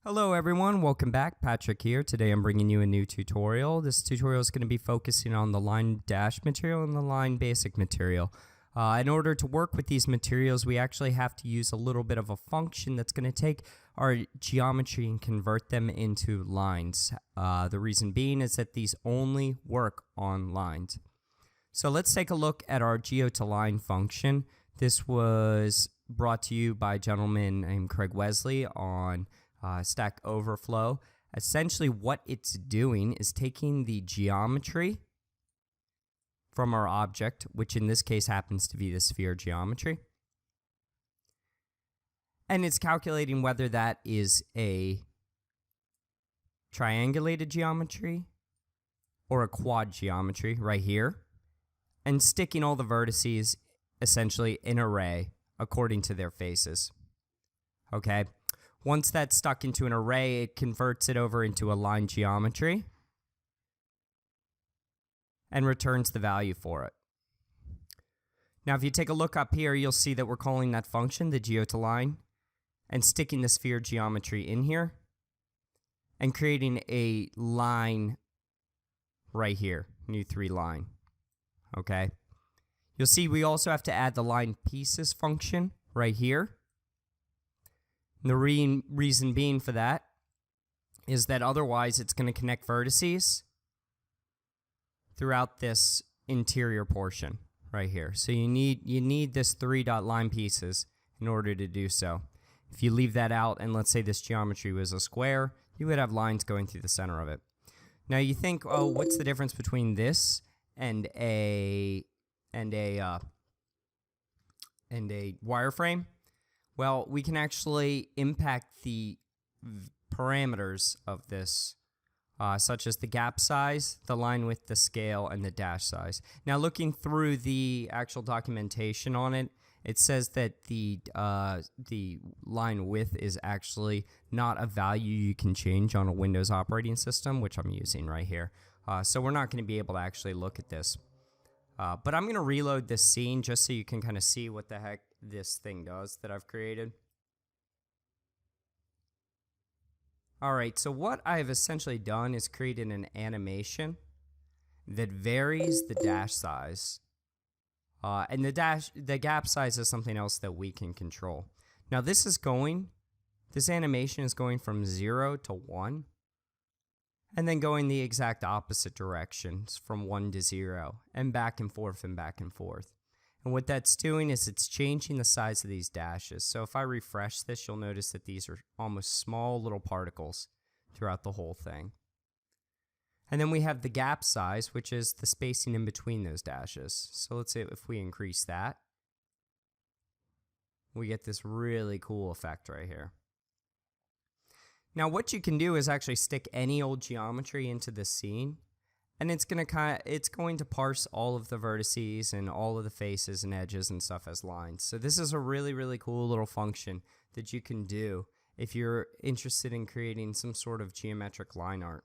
Hello everyone, welcome back. Patrick here. Today I'm bringing you a new tutorial. This tutorial is going to be focusing on the line dash material and the line basic material. In order to work with these materials, we actually have to use a little bit of a function that's going to take our geometry and convert them into lines. The reason being is that these only work on lines. So let's take a look at our geo2line function. This was brought to you by a gentleman named Craig Wesley on Stack Overflow. Essentially what it's doing is taking the geometry from our object, which in this case happens to be the sphere geometry, and it's calculating whether that is a triangulated geometry or a quad geometry right here, and sticking all the vertices essentially in an array according to their faces. Okay. Once that's stuck into an array, it converts it over into a line geometry and returns the value for it. Now, if you take a look up here, you'll see that we're calling that function the geo2line and sticking the sphere geometry in here and creating a line right here, new 3 line. Okay. You'll see we also have to add the line pieces function right here. The reason being for that is that otherwise it's going to connect vertices throughout this interior portion right here. So you need this 3.line pieces in order to do so. If you leave that out and let's say this geometry was a square, you would have lines going through the center of it. Now you think, oh, what's the difference between this and a wireframe? Well, we can actually impact the parameters of this, such as the gap size, the line width, the scale, and the dash size. Now, looking through the actual documentation on it, it says that the line width is actually not a value you can change on a Windows operating system, which I'm using right here. So we're not going to be able to actually look at this. But I'm going to reload this scene just so you can kind of see what the heck this thing does that I've created. Alright, so what I've essentially done is created an animation that varies the dash size. And the gap size is something else that we can control. Now this animation is going from 0 to 1. And then going the exact opposite directions from 1 to 0 and back and forth and back and forth. And what that's doing is it's changing the size of these dashes. So if I refresh this, you'll notice that these are almost small little particles throughout the whole thing. And then we have the gap size, which is the spacing in between those dashes. So let's say if we increase that, we get this really cool effect right here. Now what you can do is actually stick any old geometry into the scene, and it's going to parse all of the vertices and all of the faces and edges and stuff as lines. So this is a really cool little function that you can do if you're interested in creating some sort of geometric line art.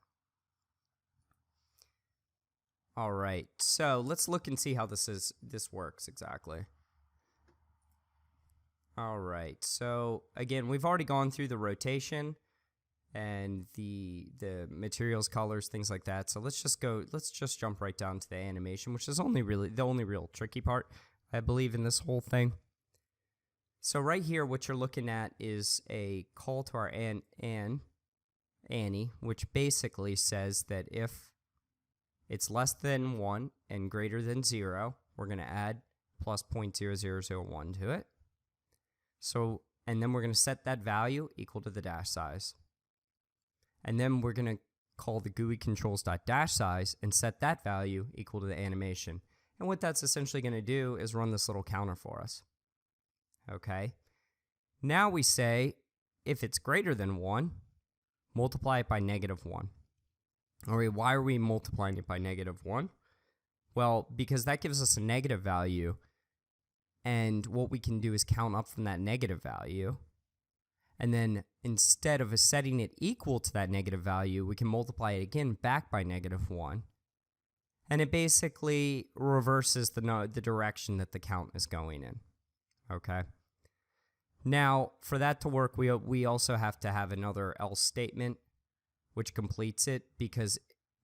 All right, so let's look and see how this works exactly. All right, so again, we've already gone through the rotation and the materials, colors, things like that. So let's just jump right down to the animation, which is the only real tricky part, I believe, in this whole thing. So right here, what you're looking at is a call to our Annie, which basically says that if it's less than 1 and greater than 0, we're going to add plus 0.0001 to it. So, and then we're going to set that value equal to the dash size. And then we're going to call the GUI controls.dash size and set that value equal to the animation. And what that's essentially going to do is run this little counter for us. Okay. Now we say if it's greater than 1, multiply it by -1. All right, why are we multiplying it by -1? Well, because that gives us a negative value. And what we can do is count up from that negative value. And then instead of setting it equal to that negative value, we can multiply it again back by -1. And it basically reverses the direction that the count is going in. Okay. Now, for that to work, we also have to have another else statement, which completes it, because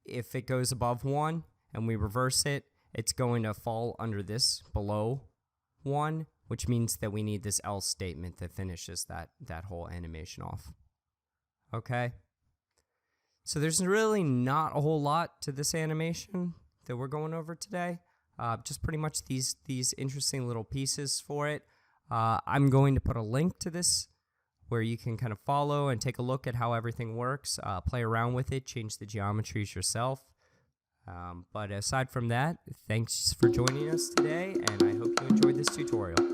if it goes above 1 and we reverse it, it's going to fall under this below 1, which means that we need this else statement that finishes that whole animation off. Okay? So there's really not a whole lot to this animation that we're going over today. Just pretty much these interesting little pieces for it. I'm going to put a link to this where you can kind of follow and take a look at how everything works, play around with it, change the geometries yourself. But aside from that, thanks for joining us today, and I hope you enjoyed this tutorial.